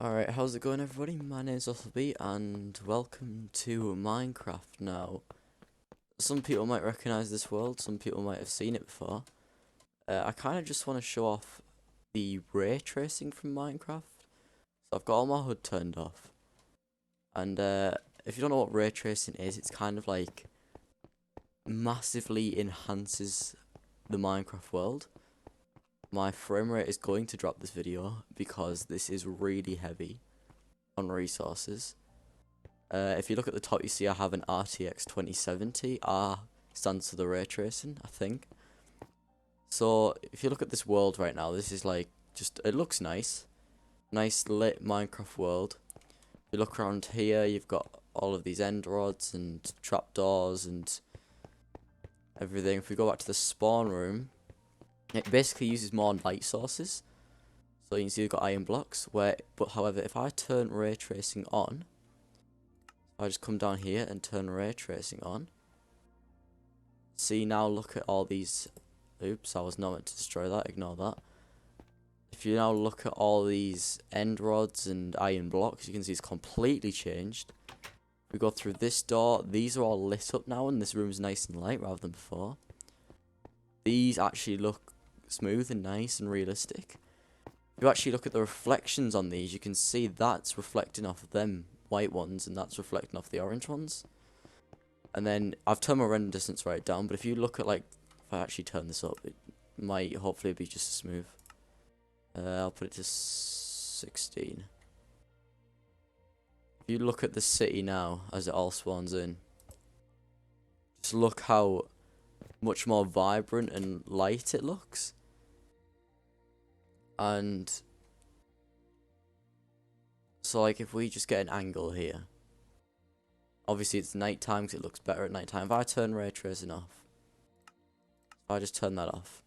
Alright, how's it going everybody? My name's Ottleby and welcome to Minecraft. Now, some people might recognise this world, some people might have seen it before. I kind of just want to show off the ray tracing from Minecraft. So I've got all my HUD turned off. And if you don't know what ray tracing is, it's kind of like massively enhances the Minecraft world. My frame rate is going to drop this video because this is really heavy on resources. If you look at the top, you see I have an RTX 2070. R stands for the ray tracing, I think. So if you look at this world right now, this is like it looks nice. Nice lit Minecraft world. If you look around here, you've got all of these end rods and trapdoors and everything. If we go back to the spawn room, it basically uses more light sources. So you can see we've got iron blocks, however, if I turn ray tracing on, I just come down here and turn ray tracing on. See, now look at all these. Oops, I was not meant to destroy that, ignore that. If you now look at all these end rods and iron blocks, you can see it's completely changed. If we go through this door, these are all lit up now and this room's nice and light rather than before. These actually look smooth and nice and realistic. If you actually look at the reflections on these, you can see that's reflecting off of them white ones and that's reflecting off the orange ones. And then I've turned my render distance right down, but if you look at if I actually turn this up, it might hopefully be just as smooth. I'll put it to 16. If you look at the city now as it all spawns in, just look how much more vibrant and light it looks. And so if we just get an angle here, obviously it's nighttime because it looks better at nighttime. If I turn ray tracing off, if I just turn that off,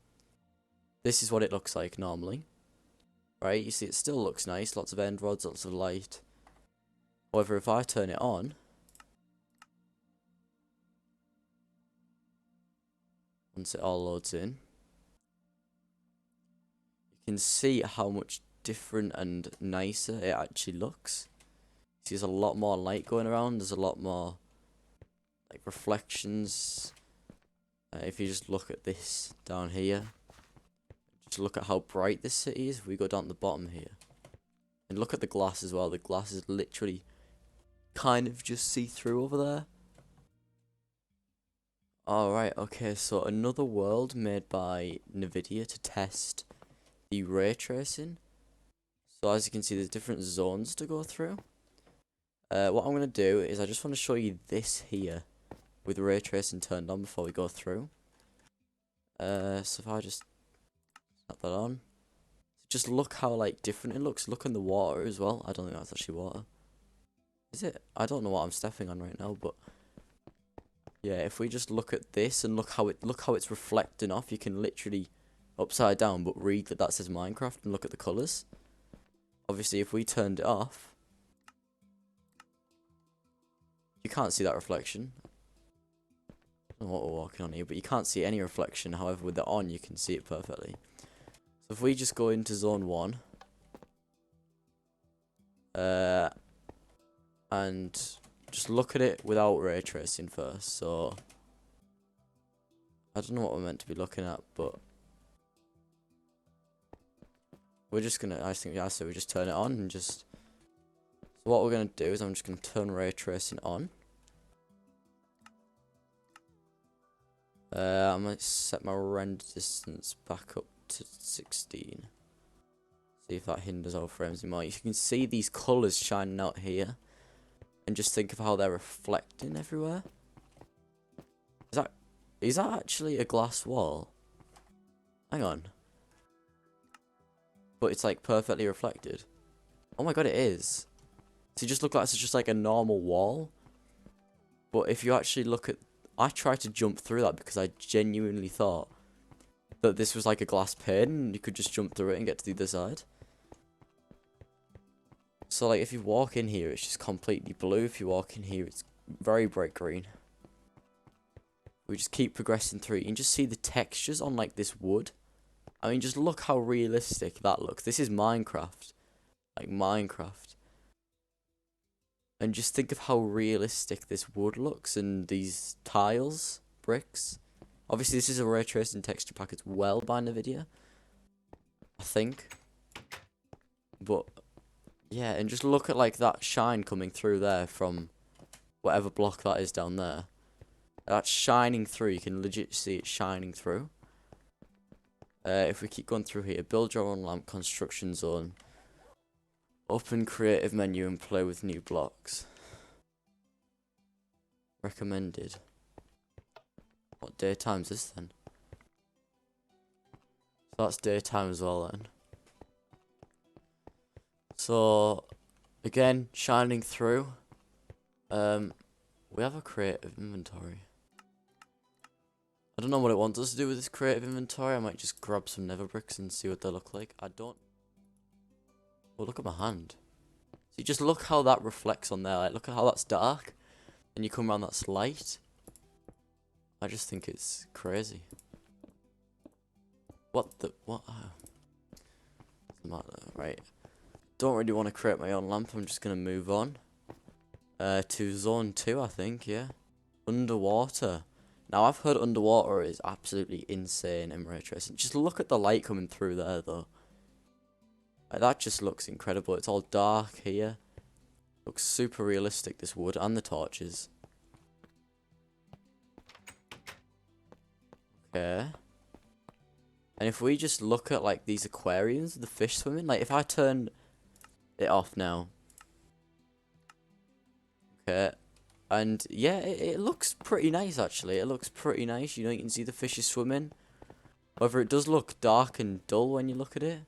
this is what it looks like normally, right? You see it still looks nice, lots of end rods, lots of light. However, if I turn it on, once it all loads in, you can see how much different and nicer it actually looks. See, there's a lot more light going around. There's a lot more reflections. If you just look at this down here, just look at how bright this city is. If we go down to the bottom here, and look at the glass as well. The glass is literally kind of just see-through over there. Alright, okay, so another world made by Nvidia to test the ray tracing. So as you can see, there's different zones to go through. What I'm going to do is I just want to show you this here with ray tracing turned on before we go through. So if I just snap that on, just look how different it looks. Look in the water as well. I don't think that's actually water. Is it? I don't know what I'm stepping on right now, but yeah, if we just look at this and look how it's reflecting off, you can literally upside down but read that says Minecraft and look at the colours. Obviously, if we turned it off, you can't see that reflection. I don't know what we're walking on here, but you can't see any reflection. However, with it on, you can see it perfectly. So if we just go into zone 1, and just look at it without ray tracing first. So I don't know what we're meant to be looking at, but we're just gonna. I think we just turn it on and just. So what we're gonna do is I'm just gonna turn ray tracing on. I might set my render distance back up to 16. See if that hinders our frames anymore. You can see these colours shining out here. And just think of how they're reflecting everywhere. Is that actually a glass wall? Hang on. But it's perfectly reflected. Oh my god, it is. So you just look like it's just a normal wall. But if you actually look at... I tried to jump through that because I genuinely thought that this was like a glass pane and you could just jump through it and get to the other side. So if you walk in here, it's just completely blue. If you walk in here, it's very bright green. We just keep progressing through. You can just see the textures on this wood. I mean, just look how realistic that looks. This is Minecraft. like Minecraft. And just think of how realistic this wood looks and these tiles, bricks. Obviously, this is a ray tracing texture pack as well by NVIDIA, I think. But yeah, and just look at like that shine coming through there from whatever block that is down there. That's shining through. You can legit see it shining through. If we keep going through here, build your own lamp construction zone. Open creative menu and play with new blocks. Recommended. What daytime is this then? So that's daytime as well then. So again, shining through. We have a creative inventory. I don't know what it wants us to do with this creative inventory. I might just grab some nether bricks and see what they look like. I don't. Oh, look at my hand. So you just look how that reflects on there. Like, look at how that's dark, and you come around that's light. I just think it's crazy. What the what? Doesn't matter, right? Don't really want to create my own lamp. I'm just gonna move on. To zone 2, I think. Yeah, underwater. Now, I've heard underwater is absolutely insane in ray tracing. Just look at the light coming through there, though. Like, that just looks incredible. It's all dark here. Looks super realistic, this wood and the torches. Okay. And if we just look at, like, these aquariums, the fish swimming. Like, if I turn it off now. Okay. And yeah, it looks pretty nice actually. It looks pretty nice. You know, you can see the fishes swimming. However, it does look dark and dull when you look at it.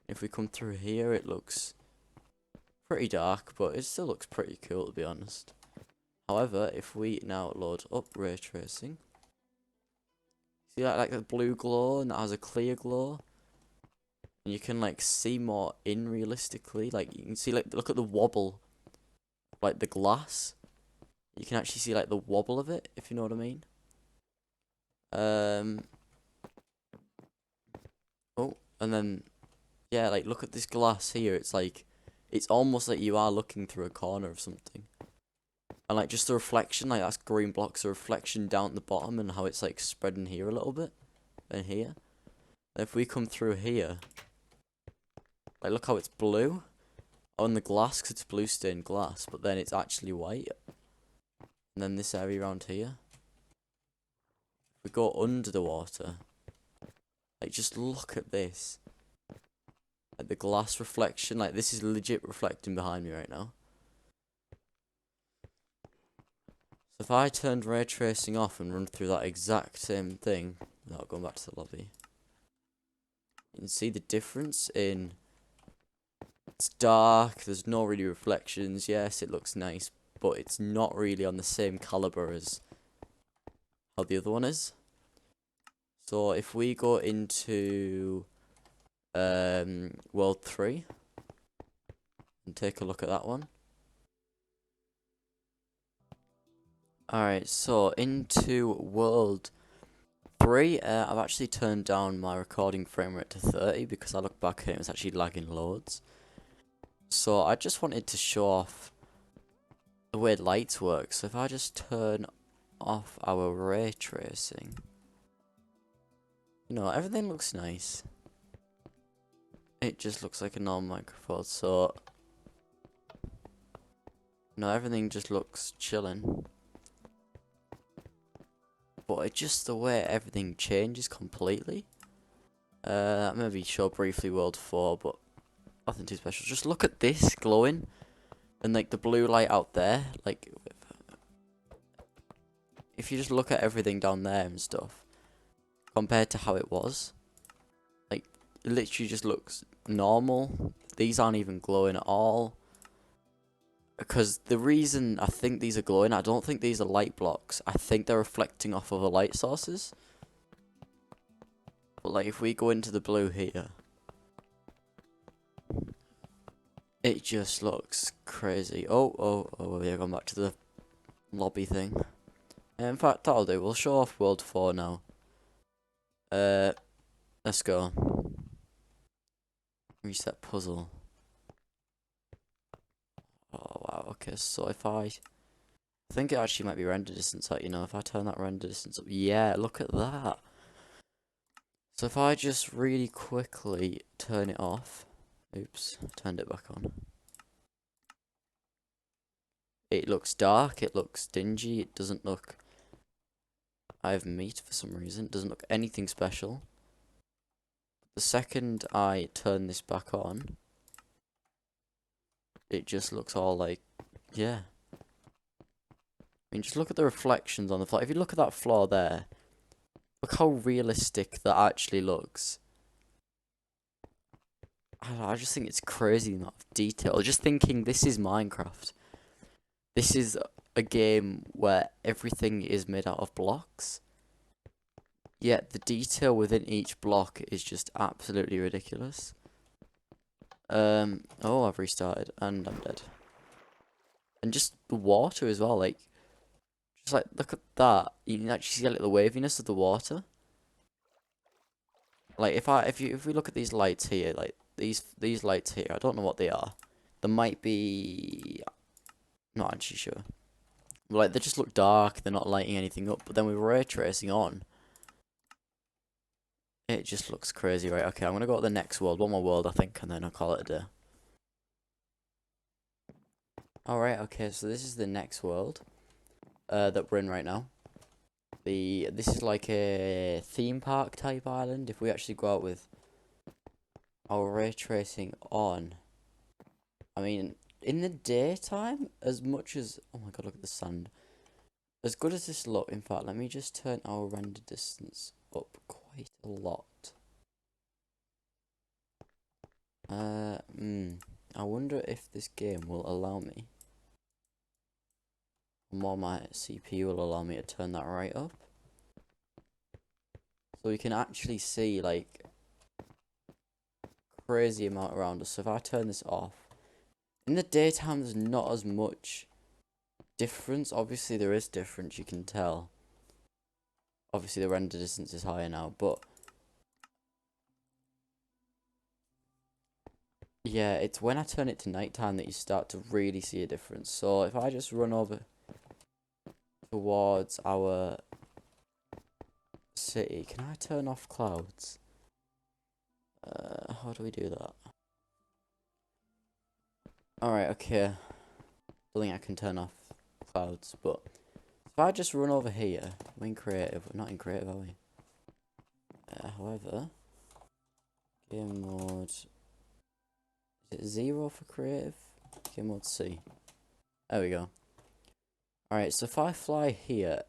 If we come through here, it looks pretty dark, but it still looks pretty cool to be honest. However, if we now load up ray tracing, see that like the blue glow and that has a clear glow, and you can like see more in realistically. Like you can see like look at the wobble, like the glass. You can actually see like the wobble of it, if you know what I mean. Oh, and then yeah, like look at this glass here. It's like it's almost like you are looking through a corner of something. And like just the reflection, like that's green blocks, the reflection down at the bottom and how it's like spreading here a little bit. And here. And if we come through here, like look how it's blue on the glass because it's blue stained glass, but then it's actually white. And then this area around here. We go under the water. Like, just look at this. Like, the glass reflection. Like, this is legit reflecting behind me right now. So, if I turned ray tracing off and run through that exact same thing, without going back to the lobby, you can see the difference in... It's dark, there's no really reflections. Yes, it looks nice, but it's not really on the same caliber as how the other one is. So if we go into World 3 and take a look at that one. Alright, so into World 3, I've actually turned down my recording frame rate to 30 because I looked back at it and it was actually lagging loads. So I just wanted to show off the way lights work. So if I just turn off our ray tracing, you know, everything looks nice. It just looks like a normal microphone, so no, everything just looks chilling. But it's just the way everything changes completely. Maybe show briefly World 4, but nothing too special. Just look at this glowing, and like the blue light out there. Like, if you just look at everything down there and stuff, compared to how it was, like, it literally just looks normal. These aren't even glowing at all. Because the reason I think these are glowing, I don't think these are light blocks. I think they're reflecting off other light sources. But like if we go into the blue here, it just looks crazy. Oh, we're going back to the lobby thing. In fact, that'll do. We'll show off World 4 now. Let's go. Reset puzzle. Okay, so if I think it actually might be render distance, like, you know, if I turn that render distance up, yeah, look at that. So if I just really quickly turn it off, oops, turned it back on. It looks dark, it looks dingy, it doesn't look, I have meat for some reason, it doesn't look anything special. The second I turn this back on, it just looks all like, yeah. I mean, just look at the reflections on the floor. If you look at that floor there, look how realistic that actually looks. I don't know, I just think it's crazy the amount of detail. Just thinking this is Minecraft. This is a game where everything is made out of blocks. Yet the detail within each block is just absolutely ridiculous. Oh, I've restarted and I'm dead. And just the water as well, like, just like, look at that. You can actually see like the waviness of the water. Like, if we look at these lights here, like, these lights here, I don't know what they are. They might be, not actually sure. But, like, they just look dark, they're not lighting anything up, but then with ray tracing on, it just looks crazy, right? Okay, I'm gonna go to the next world, one more world, I think, and then I'll call it a day. Alright, okay, so this is the next world, that we're in right now. This is like a theme park type island. If we actually go out with our ray tracing on, I mean, in the daytime, as much as, oh my god, look at the sand. As good as this look, in fact, let me just turn our render distance up quite a lot. I wonder if this game will allow me, or my CPU will allow me to turn that right up. So we can actually see, like, crazy amount around us. So if I turn this off, in the daytime there's not as much difference. Obviously there is difference, you can tell. Obviously the render distance is higher now, but yeah, it's when I turn it to nighttime that you start to really see a difference. So if I just run over towards our city, can I turn off clouds? How do we do that? Alright, okay. Don't think I can turn off clouds, but if I just run over here, we're in creative. We're not in creative, are we? However, game mode. Is it 0 for creative? Game mode C. There we go. Alright, so if I fly here,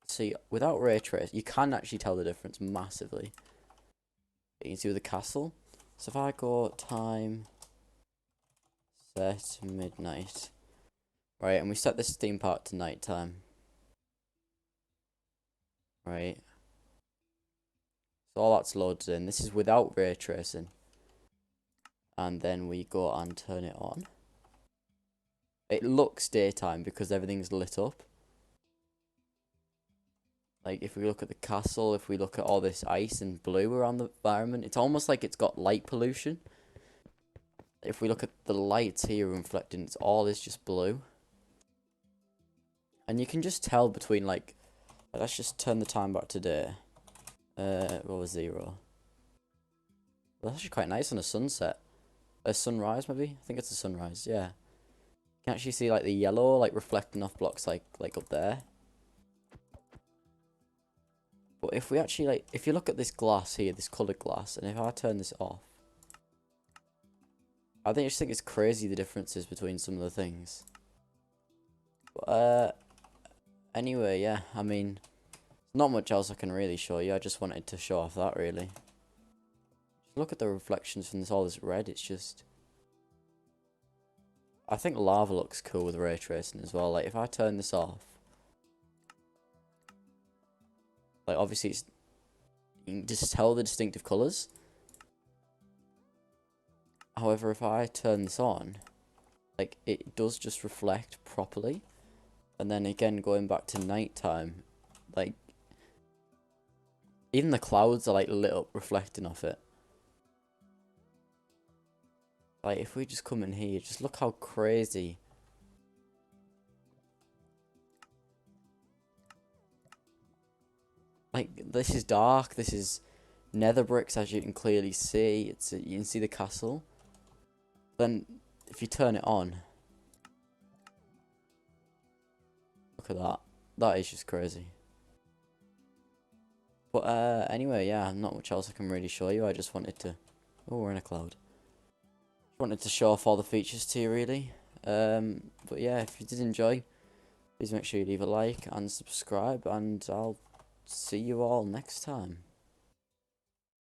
see, without ray trace, you can actually tell the difference massively. You can see with the castle. So if I go time set midnight. Right, and we set this theme park to nighttime. Right. So all that's loaded in. This is without ray tracing. And then we go and turn it on. It looks daytime because everything's lit up. Like, if we look at the castle, if we look at all this ice and blue around the environment, it's almost like it's got light pollution. If we look at the lights here reflecting, it's all is just blue. And you can just tell between, like, let's just turn the time back to day. What was 0? Well, that's actually quite nice on a sunset. A sunrise, maybe? I think it's a sunrise, yeah. You can actually see, like, the yellow, like, reflecting off blocks, like up there. But if we actually, like, if you look at this glass here, this coloured glass, and if I turn this off, I just think it's crazy the differences between some of the things. But, anyway, yeah, I mean, not much else I can really show you. I just wanted to show off that, really. Just look at the reflections from all this red. It's just, I think lava looks cool with ray tracing as well. Like, if I turn this off, like, obviously it's, you can just tell the distinctive colours. However, if I turn this on, like, it does just reflect properly. And then again, going back to nighttime, like, even the clouds are, like, lit up reflecting off it. Like, if we just come in here, just look how crazy Like, this is dark. This is nether bricks, as you can clearly see. You can see the castle. Then, if you turn it on, look at that. That is just crazy. But anyway, yeah, not much else I can really show you. I just wanted to. Oh, we're in a cloud. Wanted to show off all the features to you, really. But yeah, if you did enjoy, please make sure you leave a like and subscribe, and I'll see you all next time.